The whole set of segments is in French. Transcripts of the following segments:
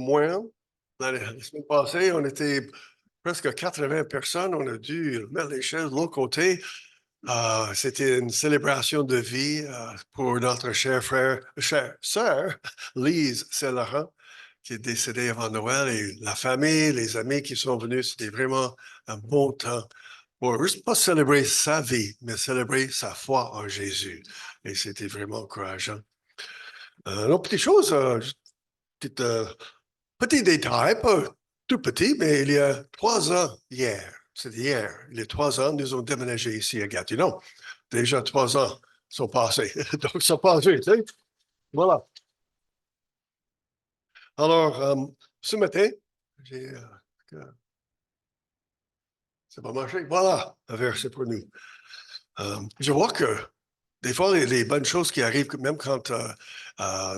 moins. La semaine passée, on était presque 80 personnes. On a dû mettre les chaises de l'autre côté. C'était une célébration de vie pour notre chère sœur, Lise Saint-Laurent, qui est décédée avant Noël, et la famille, les amis qui sont venus. C'était vraiment un bon temps pour juste pas célébrer sa vie, mais célébrer sa foi en Jésus. Et c'était vraiment encourageant. Une autre petite chose, petit détail, pas tout petit, mais il y a 3 ans, c'était hier, il y a 3 ans, nous avons déménagé ici à Gatineau. Déjà 3 ans sont passés. Donc, ça passe vite, tu sais. Voilà. Alors, ce matin, j'ai... ça va marcher. Voilà, un verset pour nous. Je vois que des fois, les bonnes choses qui arrivent, même quand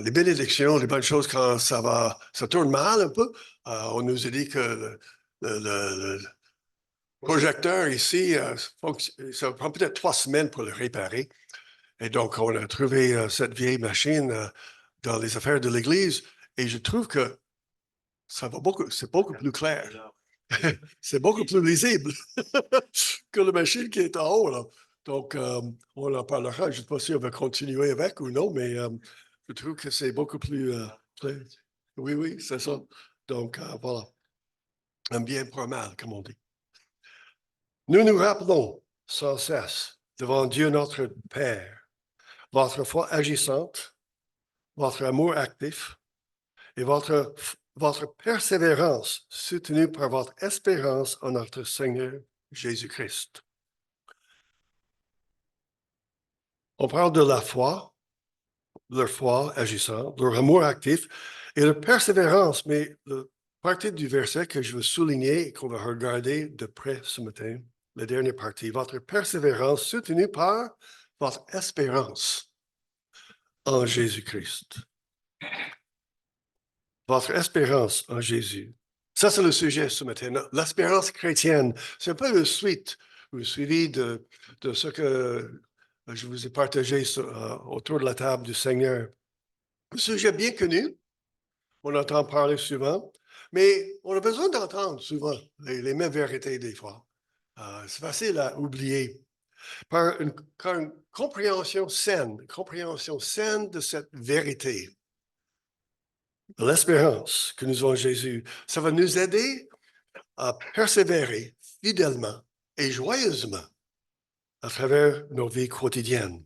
les bénédictions, les bonnes choses, quand ça tourne mal un peu, on nous a dit que le projecteur ici, ça prend peut-être 3 semaines pour le réparer. Et donc, on a trouvé cette vieille machine dans les affaires de l'Église, et je trouve que c'est beaucoup plus clair. C'est beaucoup plus lisible que la machine qui est en haut, là. Donc, on en parlera. Je ne sais pas si on va continuer avec ou non, mais je trouve que c'est beaucoup plus clair. Oui, oui, c'est ça. Donc, voilà. Un bien pour un mal, comme on dit. Nous nous rappelons sans cesse devant Dieu notre Père, votre foi agissante, votre amour actif et votre persévérance soutenue par votre espérance en notre Seigneur Jésus-Christ. On parle de la foi, leur foi agissante, leur amour actif et leur persévérance, mais la partie du verset que je veux souligner et qu'on va regarder de près ce matin, la dernière partie, votre persévérance soutenue par votre espérance en Jésus-Christ. Votre espérance en Jésus. Ça, c'est le sujet ce matin. L'espérance chrétienne, c'est un peu le suivi de ce que je vous ai partagé autour de la table du Seigneur. Un sujet bien connu, on entend parler souvent, mais on a besoin d'entendre souvent les mêmes vérités des fois. C'est facile à oublier. Par une compréhension saine de cette vérité, de l'espérance que nous avons en Jésus, ça va nous aider à persévérer fidèlement et joyeusement à travers nos vies quotidiennes.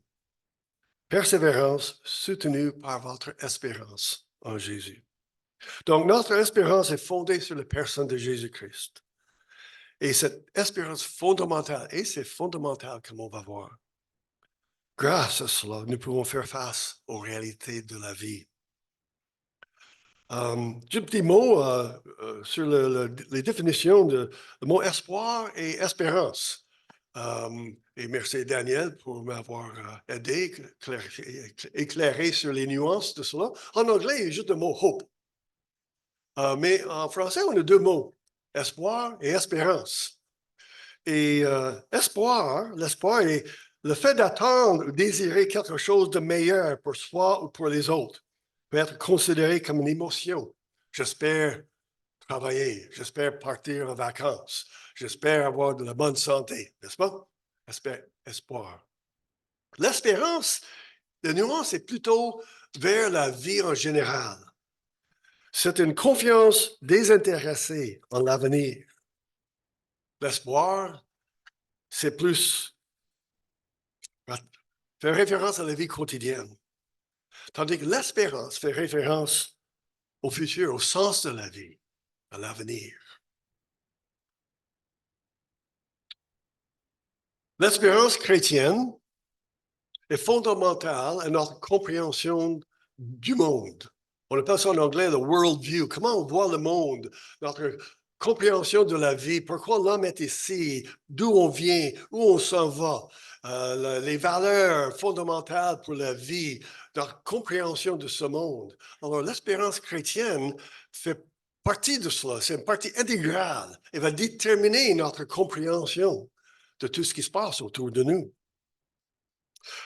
Persévérance soutenue par votre espérance en Jésus. Donc, notre espérance est fondée sur la personne de Jésus-Christ. Et cette espérance fondamentale, et c'est fondamental comme on va voir, grâce à cela, nous pouvons faire face aux réalités de la vie. J'ai un petit mot sur les définitions de le mot espoir et espérance. Et merci Daniel pour m'avoir aidé, éclairé sur les nuances de cela. En anglais, il y a juste le mot hope. Mais en français, on a 2 mots, espoir et espérance. Et l'espoir est le fait d'attendre ou désirer quelque chose de meilleur pour soi ou pour les autres. Peut être considéré comme une émotion. J'espère travailler, j'espère partir en vacances, j'espère avoir de la bonne santé, n'est-ce pas? Espoir. L'espérance, la nuance est plutôt vers la vie en général. C'est une confiance désintéressée en l'avenir. L'espoir, c'est plus fait référence à la vie quotidienne. Tandis que l'espérance fait référence au futur, au sens de la vie, à l'avenir. L'espérance chrétienne est fondamentale à notre compréhension du monde. On appelle ça en anglais le world view. Comment on voit le monde, notre compréhension de la vie, pourquoi l'homme est ici, d'où on vient, où on s'en va, les valeurs fondamentales pour la vie, notre compréhension de ce monde. Alors, l'espérance chrétienne fait partie de cela, c'est une partie intégrale. Elle va déterminer notre compréhension de tout ce qui se passe autour de nous.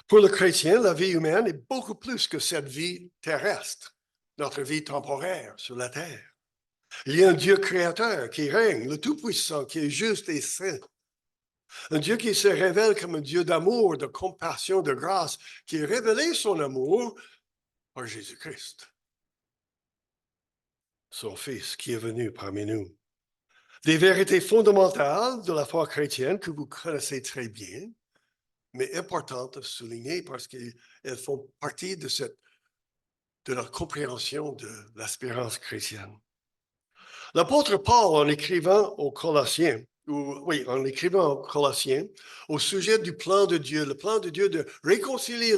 Pour le chrétien, la vie humaine est beaucoup plus que cette vie terrestre, notre vie temporaire sur la terre. Il y a un Dieu créateur qui règne, le Tout-Puissant, qui est juste et saint. Un Dieu qui se révèle comme un Dieu d'amour, de compassion, de grâce, qui a révélé son amour par Jésus-Christ, son Fils, qui est venu parmi nous. Des vérités fondamentales de la foi chrétienne que vous connaissez très bien, mais importantes à souligner parce qu'elles font partie de notre compréhension de l'espérance chrétienne. L'apôtre Paul, en écrivant aux Colossiens, au sujet du plan de Dieu, le plan de Dieu de réconcilier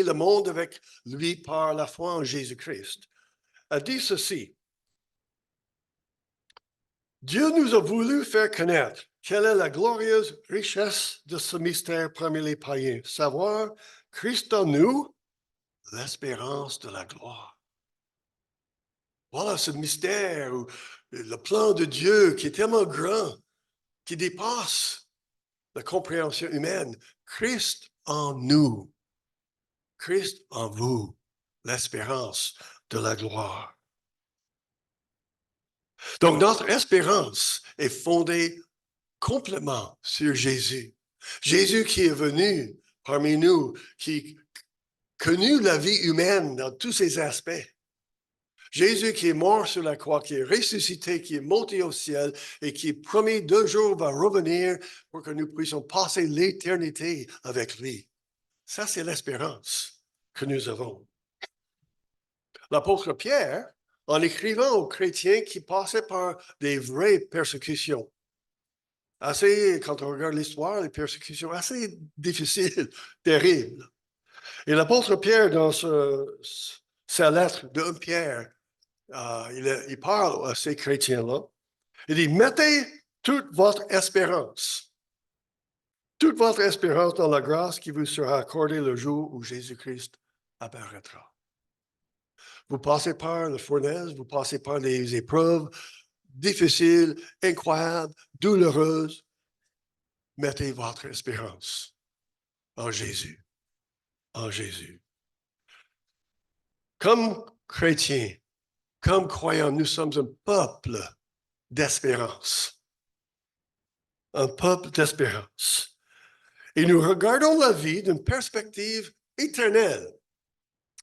le monde avec lui par la foi en Jésus-Christ, a dit ceci. Dieu nous a voulu faire connaître quelle est la glorieuse richesse de ce mystère parmi les païens, savoir Christ en nous, l'espérance de la gloire. Voilà ce mystère, le plan de Dieu qui est tellement grand, qui dépasse la compréhension humaine. Christ en nous, Christ en vous, l'espérance de la gloire. Donc, notre espérance est fondée complètement sur Jésus. Jésus qui est venu parmi nous, qui a connu la vie humaine dans tous ses aspects. Jésus qui est mort sur la croix, qui est ressuscité, qui est monté au ciel et qui promis 2 jours va revenir pour que nous puissions passer l'éternité avec lui. Ça, c'est l'espérance que nous avons. L'apôtre Pierre, en écrivant aux chrétiens qui passaient par des vraies persécutions, quand on regarde l'histoire, les persécutions assez difficiles, terribles. Et l'apôtre Pierre, dans sa lettre de 1 Pierre, il parle à ces chrétiens-là. Il dit, mettez toute votre espérance dans la grâce qui vous sera accordée le jour où Jésus-Christ apparaîtra. Vous passez par la fournaise, vous passez par des épreuves difficiles, incroyables, douloureuses. Mettez votre espérance en Jésus. En Jésus. Comme chrétiens, comme croyants, nous sommes un peuple d'espérance. Un peuple d'espérance. Et nous regardons la vie d'une perspective éternelle.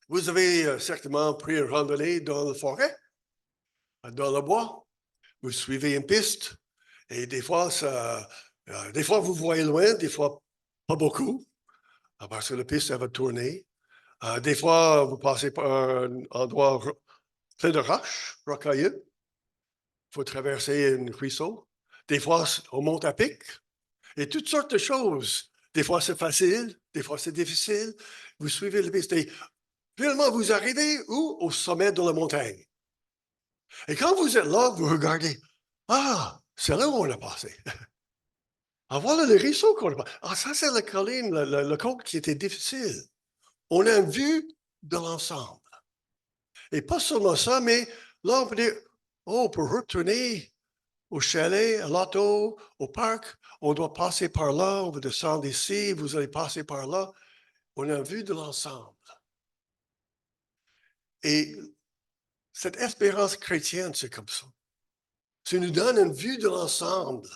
Vous avez certainement pris une randonnée dans la forêt, dans le bois. Vous suivez une piste et des fois, vous voyez loin, des fois pas beaucoup, parce que la piste, elle va tourner. Des fois, vous passez par un endroit plein de roches, rocailleux. Il faut traverser un ruisseau. Des fois, on monte à pic. Et toutes sortes de choses. Des fois, c'est facile. Des fois, c'est difficile. Vous suivez la piste. Et finalement, vous arrivez où? Au sommet de la montagne. Et quand vous êtes là, vous regardez. Ah, c'est là où on a passé. Ah, voilà le ruisseau qu'on a passé. Ah, ça, c'est la colline, le côte qui était difficile. On a une vue de l'ensemble. Et pas seulement ça, mais là, on peut dire, oh, pour retourner au chalet, à l'auto, au parc, on doit passer par là, on va descendre ici, vous allez passer par là. On a une vue de l'ensemble. Et cette espérance chrétienne, c'est comme ça. Ça nous donne une vue de l'ensemble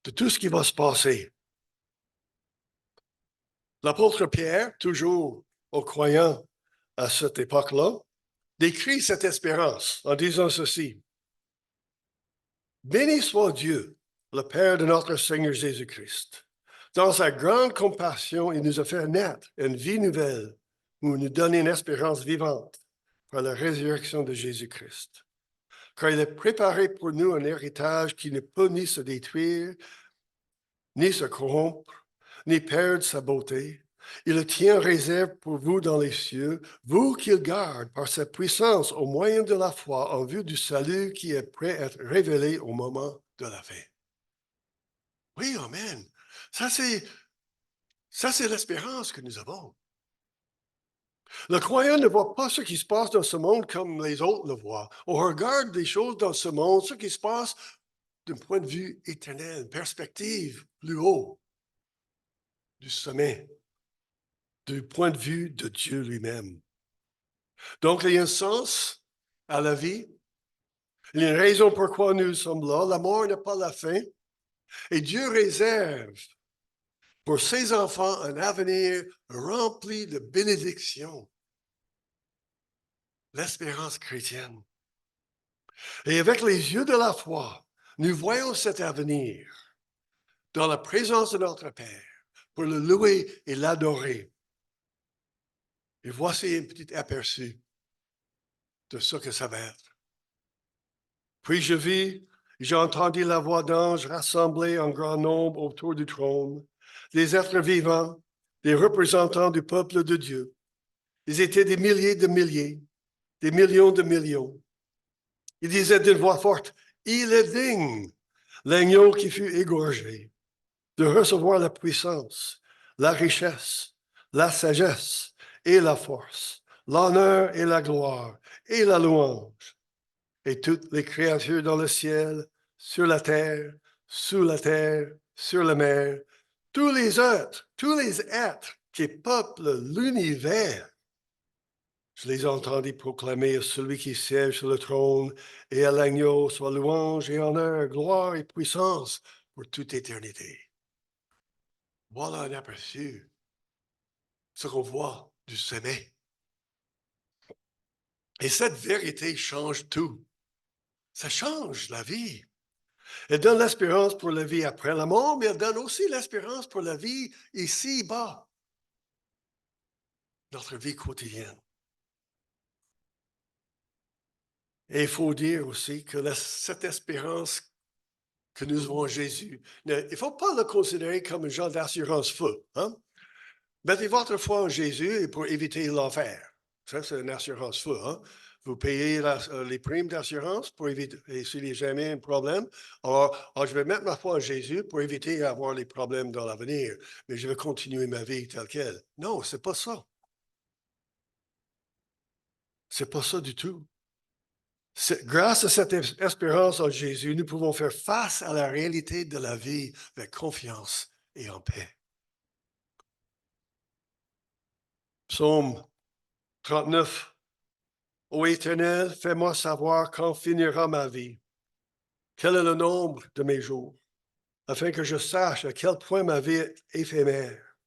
de tout ce qui va se passer. L'apôtre Pierre, toujours aux croyants à cette époque-là, décrit cette espérance en disant ceci. Béni soit Dieu, le Père de notre Seigneur Jésus-Christ. Dans sa grande compassion, il nous a fait naître une vie nouvelle où il nous donne une espérance vivante par la résurrection de Jésus-Christ. Car il a préparé pour nous un héritage qui ne peut ni se détruire, ni se corrompre, ni perdre sa beauté. Il le tient en réserve pour vous dans les cieux, vous qu'il garde par sa puissance au moyen de la foi en vue du salut qui est prêt à être révélé au moment de la fin. Oui, amen. Ça, c'est l'espérance que nous avons. Le croyant ne voit pas ce qui se passe dans ce monde comme les autres le voient. On regarde des choses dans ce monde, ce qui se passe d'un point de vue éternel, perspective plus haut, du sommet, du point de vue de Dieu lui-même. Donc, il y a un sens à la vie, Il y a une raison pourquoi nous sommes là. La mort n'est pas la fin. Et Dieu réserve pour ses enfants un avenir rempli de bénédictions. L'espérance chrétienne. Et avec les yeux de la foi, nous voyons cet avenir dans la présence de notre Père pour le louer et l'adorer. Et voici un petit aperçu de ce que ça va être. Puis je vis, j'ai entendu la voix d'anges rassemblés en grand nombre autour du trône, des êtres vivants, des représentants du peuple de Dieu. Ils étaient des milliers de milliers, des millions de millions. Ils disaient d'une voix forte, « Il est digne, l'agneau qui fut égorgé, de recevoir la puissance, la richesse, la sagesse et la force, l'honneur et la gloire et la louange. Et toutes les créatures dans le ciel, sur la terre, sous la terre, sur la mer, tous les êtres qui peuplent l'univers, je les entendis proclamer à celui qui siège sur le trône et à l'agneau soit louange et honneur, gloire et puissance pour toute éternité. Voilà un aperçu, ce qu'on voit du sommet. Et cette vérité change tout. Ça change la vie. Elle donne l'espérance pour la vie après la mort, mais elle donne aussi l'espérance pour la vie ici-bas, notre vie quotidienne. Et il faut dire aussi que cette espérance que nous avons en Jésus, il ne faut pas le considérer comme un genre d'assurance feu. Hein? Mettez votre foi en Jésus pour éviter l'enfer. Ça, c'est une assurance feu. Hein? Vous payez les primes d'assurance pour éviter, et s'il n'y a jamais un problème, alors, je vais mettre ma foi en Jésus pour éviter d'avoir les problèmes dans l'avenir, mais je vais continuer ma vie telle qu'elle. Non, c'est pas ça. C'est pas ça du tout. Grâce à cette espérance en Jésus, nous pouvons faire face à la réalité de la vie avec confiance et en paix. Psaume 39. Ô Éternel, fais-moi savoir quand finira ma vie. Quel est le nombre de mes jours, afin que je sache à quel point ma vie est éphémère.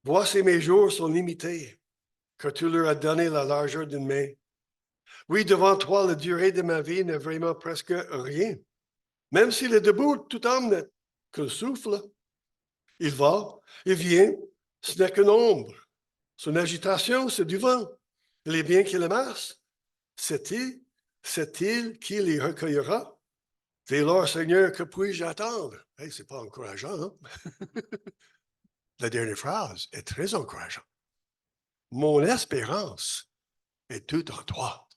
Vois si mes jours sont limités, que tu leur as donné la largeur d'une main. Oui, devant toi, la durée de ma vie n'est vraiment presque rien. Même s'il est debout, tout homme n'est que le souffle. Il va, il vient, ce n'est qu'une ombre. Son agitation, c'est du vent. Les biens qu'il amasse, c'est-il qui les recueillera? Dès lors, Seigneur, que puis-je attendre? Hey, c'est pas encourageant, hein? La dernière phrase est très encourageante. Mon espérance est toute en toi.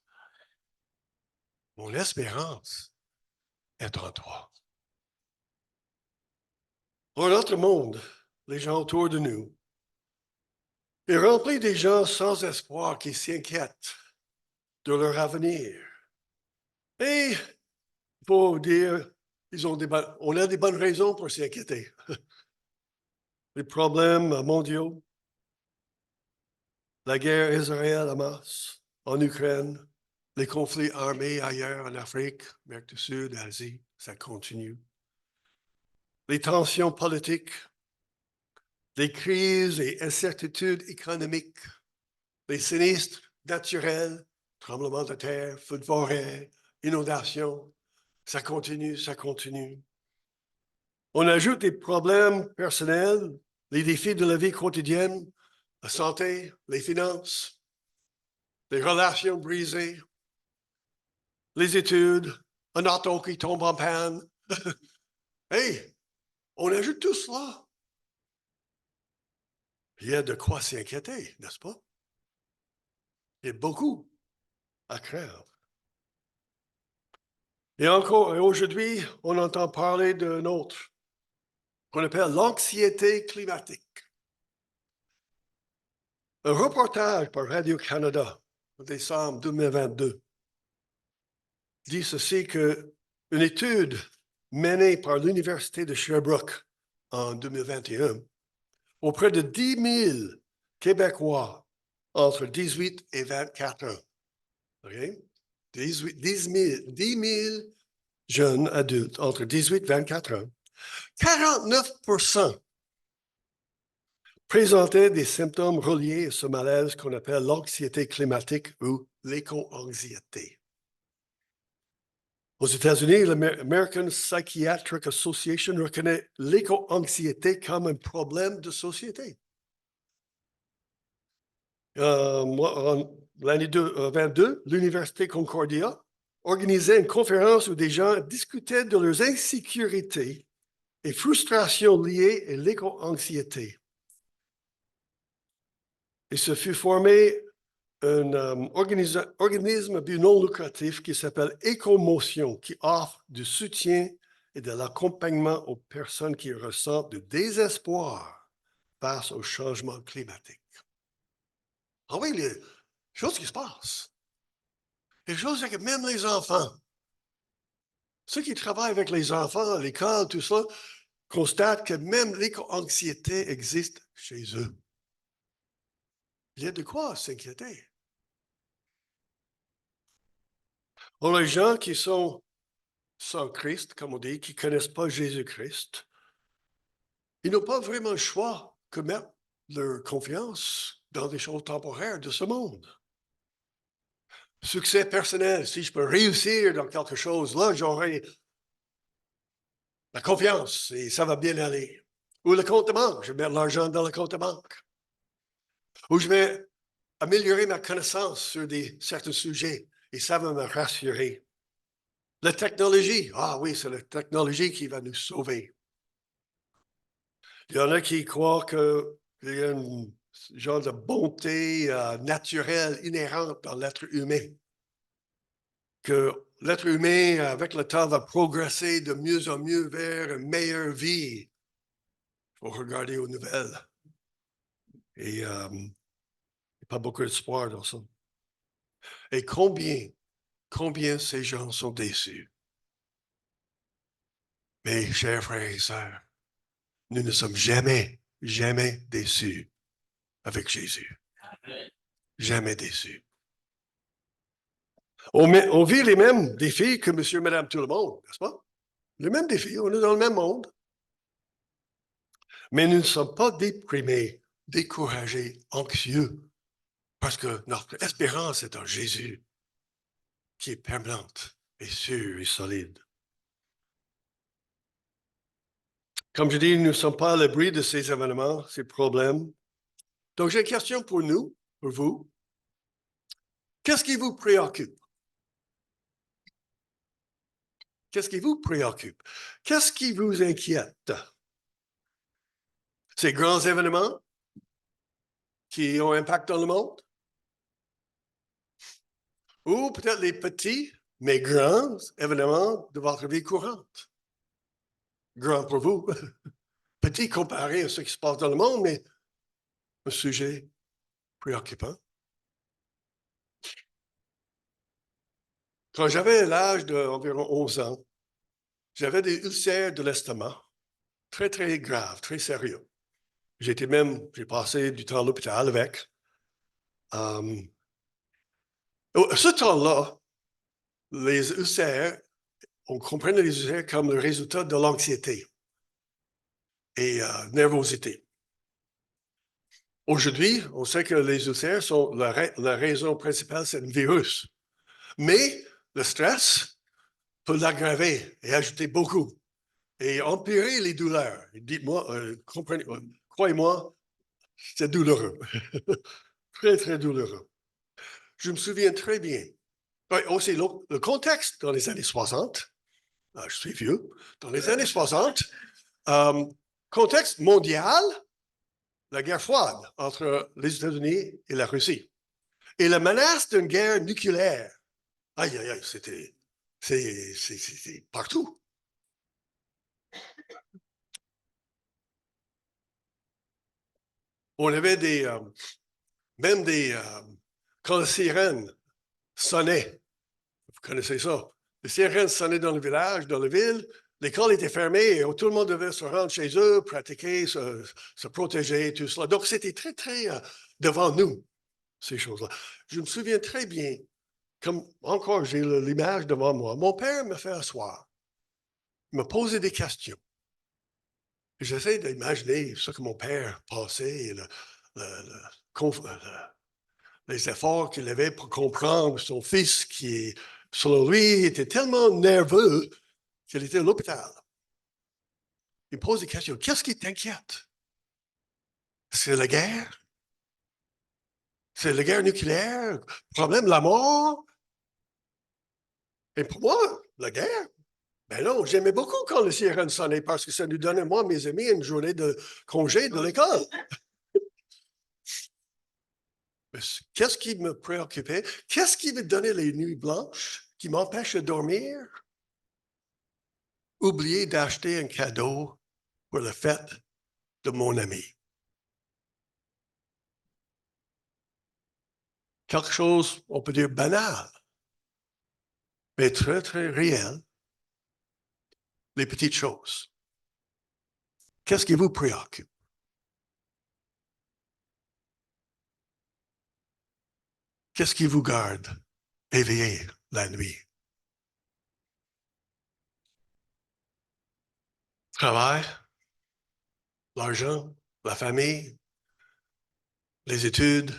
Mon espérance est en toi. Dans notre monde, les gens autour de nous, est rempli des gens sans espoir qui s'inquiètent de leur avenir. Et il faut dire, on a des bonnes raisons pour s'inquiéter. Les problèmes mondiaux, la guerre Israël-Hamas en Ukraine, les conflits armés ailleurs en Afrique, Amérique du Sud, Asie, ça continue. Les tensions politiques, les crises et incertitudes économiques, les sinistres naturels, tremblements de terre, feux de forêt, inondations, ça continue, ça continue. On ajoute des problèmes personnels, les défis de la vie quotidienne, la santé, les finances, les relations brisées, les études, un auto qui tombe en panne. Hey, on ajoute tout cela. Il y a de quoi s'inquiéter, n'est-ce pas? Il y a beaucoup à craindre. Et encore, aujourd'hui, on entend parler d'un autre qu'on appelle l'anxiété climatique. Un reportage par Radio-Canada en décembre 2022 dit ceci qu'une étude menée par l'Université de Sherbrooke en 2021 auprès de 10 000 Québécois entre 18 et 24 ans. Okay? 10 000 jeunes adultes entre 18 et 24 ans, 49% présentaient des symptômes reliés à ce malaise qu'on appelle l'anxiété climatique ou l'éco-anxiété. Aux États-Unis, l'American Psychiatric Association reconnaît l'éco-anxiété comme un problème de société. En l'année 2022, l'Université Concordia organisait une conférence où des gens discutaient de leurs insécurités et frustrations liées à l'éco-anxiété. Et ce fut formé un organisme but non lucratif qui s'appelle Écomotion, qui offre du soutien et de l'accompagnement aux personnes qui ressentent du désespoir face au changement climatique. Ah oui, les choses qui se passent. Les choses que même les enfants, ceux qui travaillent avec les enfants à l'école, tout ça, constatent que même l'éco-anxiété existe chez eux. Il y a de quoi s'inquiéter. Pour les gens qui sont sans Christ, comme on dit, qui ne connaissent pas Jésus-Christ, ils n'ont pas vraiment le choix que mettre leur confiance dans des choses temporaires de ce monde. Succès personnel, si je peux réussir dans quelque chose, là, j'aurai la confiance et ça va bien aller. Ou le compte de banque, je vais mettre l'argent dans le compte de banque. Ou je vais améliorer ma connaissance sur certains sujets et ça va me rassurer. La technologie, ah oui, c'est la technologie qui va nous sauver. Il y en a qui croient qu'il y a un genre de bonté naturelle inhérente dans l'être humain. Que l'être humain, avec le temps, va progresser de mieux en mieux vers une meilleure vie. Il faut regarder aux nouvelles. Et il n'y a pas beaucoup d'espoir dans ça. Et combien ces gens sont déçus. Mes chers frères et sœurs, nous ne sommes jamais déçus avec Jésus. Jamais déçus. On vit les mêmes défis que monsieur, madame, tout le monde, n'est-ce pas? Les mêmes défis, on est dans le même monde. Mais nous ne sommes pas déprimés, découragés, anxieux, parce que notre espérance est en Jésus, qui est permanente et sûre et solide. Comme je dis, nous ne sommes pas à l'abri de ces événements, ces problèmes. Donc, j'ai une question pour nous, pour vous. Qu'est-ce qui vous préoccupe? Qu'est-ce qui vous préoccupe? Qu'est-ce qui vous inquiète? Ces grands événements qui ont un impact dans le monde? Ou peut-être les petits, mais grands événements de votre vie courante? Grand pour vous, petit comparé à ce qui se passe dans le monde, mais un sujet préoccupant. Quand j'avais l'âge d'environ 11 ans, j'avais des ulcères de l'estomac, très, très graves, très sérieux. J'ai passé du temps à l'hôpital avec. Ce temps-là, les ulcères, on comprenait les ulcères comme le résultat de l'anxiété et nervosité. Aujourd'hui, on sait que les ulcères sont la raison principale, c'est un virus. Mais le stress peut l'aggraver et ajouter beaucoup et empirer les douleurs. Dites-moi, croyez-moi, c'est douloureux. Très, très douloureux. Je me souviens très bien. Aussi, le contexte dans les années 60, je suis vieux, dans les années 60, contexte mondial, la guerre froide entre les États-Unis et la Russie. Et la menace d'une guerre nucléaire. Aïe, aïe, aïe, c'est partout. On avait quand les sirènes sonnaient, vous connaissez ça, les sirènes sonnaient dans le village, dans la ville, l'école était fermée et tout le monde devait se rendre chez eux, pratiquer, se protéger, tout cela. Donc, c'était très, très devant nous, ces choses-là. Je me souviens très bien comme encore, j'ai l'image devant moi. Mon père me fait asseoir. Il me posait des questions. J'essaie d'imaginer ce que mon père passait, les efforts qu'il avait pour comprendre son fils qui, selon lui, était tellement nerveux qu'il était à l'hôpital. Il me pose des questions. Qu'est-ce qui t'inquiète? C'est la guerre? C'est la guerre nucléaire? Problème de la mort? Et pour moi, la guerre? Ben non, j'aimais beaucoup quand le sirène sonnait parce que ça nous donnait, moi, mes amis, une journée de congé de l'école. Qu'est-ce qui me préoccupait? Qu'est-ce qui me donnait les nuits blanches, qui m'empêche de dormir? Oublier d'acheter un cadeau pour la fête de mon ami. Quelque chose, on peut dire banal, mais très, très réel. Les petites choses. Qu'est-ce qui vous préoccupe? Qu'est-ce qui vous garde éveillé la nuit? Travail, l'argent, la famille, les études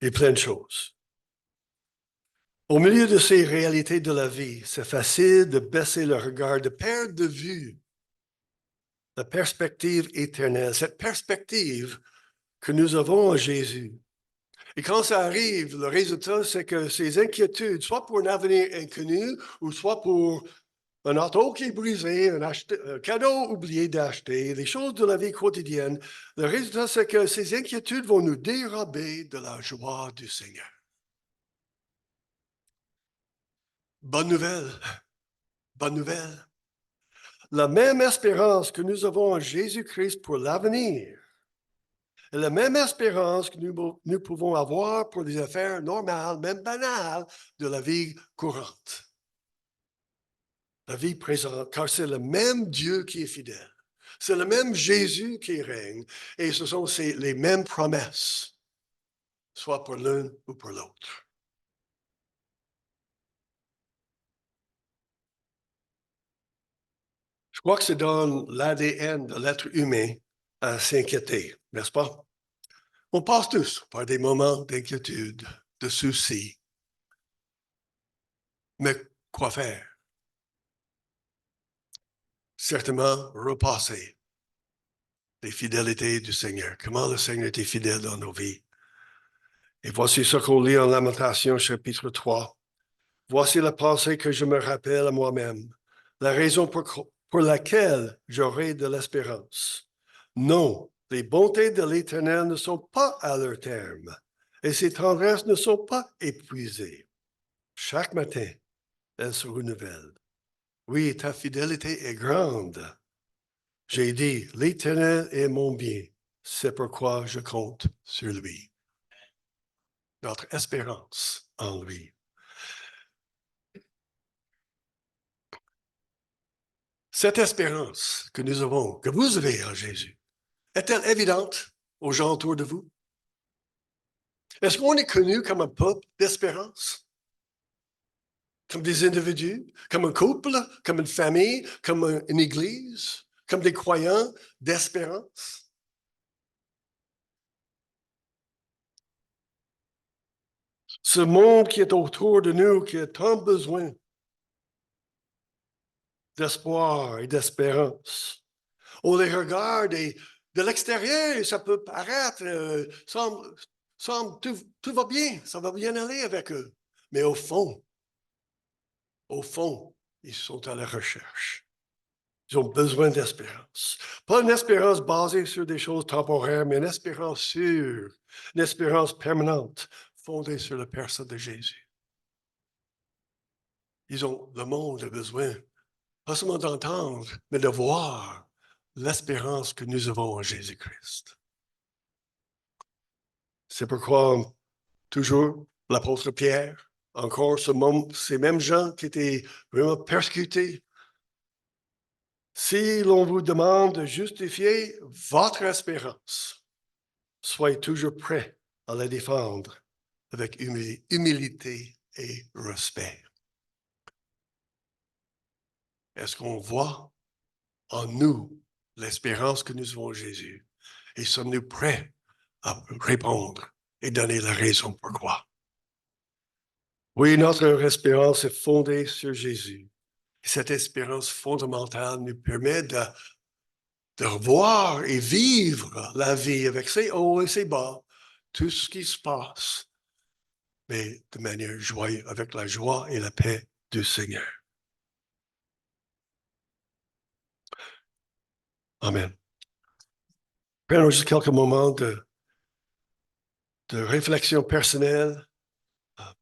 et plein de choses. Au milieu de ces réalités de la vie, c'est facile de baisser le regard, de perdre de vue la perspective éternelle, cette perspective que nous avons en Jésus. Et quand ça arrive, le résultat, c'est que ces inquiétudes, soit pour un avenir inconnu, ou soit pour un auto qui est brisé, un cadeau oublié d'acheter, les choses de la vie quotidienne, le résultat, c'est que ces inquiétudes vont nous dérober de la joie du Seigneur. Bonne nouvelle, bonne nouvelle. La même espérance que nous avons en Jésus-Christ pour l'avenir est la même espérance que nous pouvons avoir pour les affaires normales, même banales, de la vie courante. La vie présente, car c'est le même Dieu qui est fidèle. C'est le même Jésus qui règne. Et ce sont les mêmes promesses, soit pour l'un ou pour l'autre. Je crois que c'est dans l'ADN de l'être humain à s'inquiéter, n'est-ce pas? On passe tous par des moments d'inquiétude, de soucis. Mais quoi faire? Certainement repasser les fidélités du Seigneur. Comment le Seigneur était fidèle dans nos vies. Et voici ce qu'on lit en Lamentation, chapitre 3. Voici la pensée que je me rappelle à moi-même, la raison pour laquelle j'aurai de l'espérance. Non, les bontés de l'Éternel ne sont pas à leur terme, et ses tendresses ne sont pas épuisées. Chaque matin, elles se renouvellent. Oui, ta fidélité est grande. J'ai dit, l'Éternel est mon bien, c'est pourquoi je compte sur lui. Notre espérance en lui. Cette espérance que nous avons, que vous avez en Jésus, est-elle évidente aux gens autour de vous? Est-ce qu'on est connu comme un peuple d'espérance? Comme des individus, comme un couple, comme une famille, comme une église, comme des croyants d'espérance? Ce monde qui est autour de nous, qui a tant besoin d'espoir et d'espérance. On les regarde et de l'extérieur, ça peut paraître, tout va bien, ça va bien aller avec eux. Mais au fond, ils sont à la recherche. Ils ont besoin d'espérance. Pas une espérance basée sur des choses temporaires, mais une espérance sûre, une espérance permanente, fondée sur la personne de Jésus. Le monde a besoin, pas seulement d'entendre, mais de voir l'espérance que nous avons en Jésus-Christ. C'est pourquoi, toujours, l'apôtre Pierre, encore ces mêmes gens qui étaient vraiment persécutés, si l'on vous demande de justifier votre espérance, soyez toujours prêts à la défendre avec humilité et respect. Est-ce qu'on voit en nous l'espérance que nous avons en Jésus? Et sommes-nous prêts à répondre et donner la raison pourquoi? Oui, notre espérance est fondée sur Jésus. Cette espérance fondamentale nous permet de revoir et vivre la vie avec ses hauts et ses bas, tout ce qui se passe, mais de manière joyeuse, avec la joie et la paix du Seigneur. Amen. Prenons juste quelques moments de réflexion personnelle.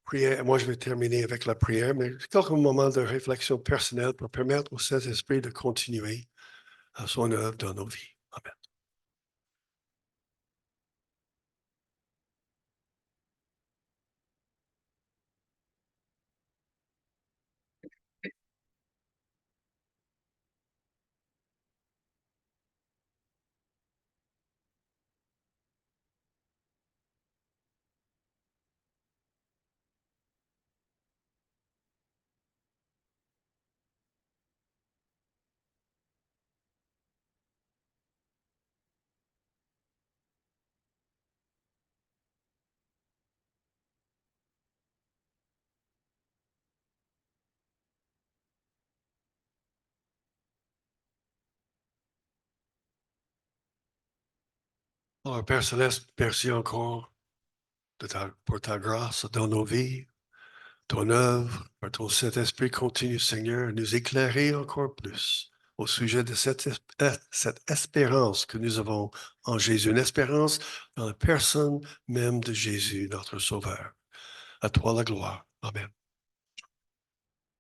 Prière. Moi, je vais terminer avec la prière, mais quelques moments de réflexion personnelle pour permettre au Saint-Esprit de continuer à son œuvre dans nos vies. Amen. Alors, Père Céleste, merci encore pour ta grâce dans nos vies, ton œuvre, par ton Saint-Esprit continue, Seigneur, à nous éclairer encore plus au sujet de cette espérance que nous avons en Jésus, une espérance dans la personne même de Jésus, notre Sauveur. À toi la gloire. Amen.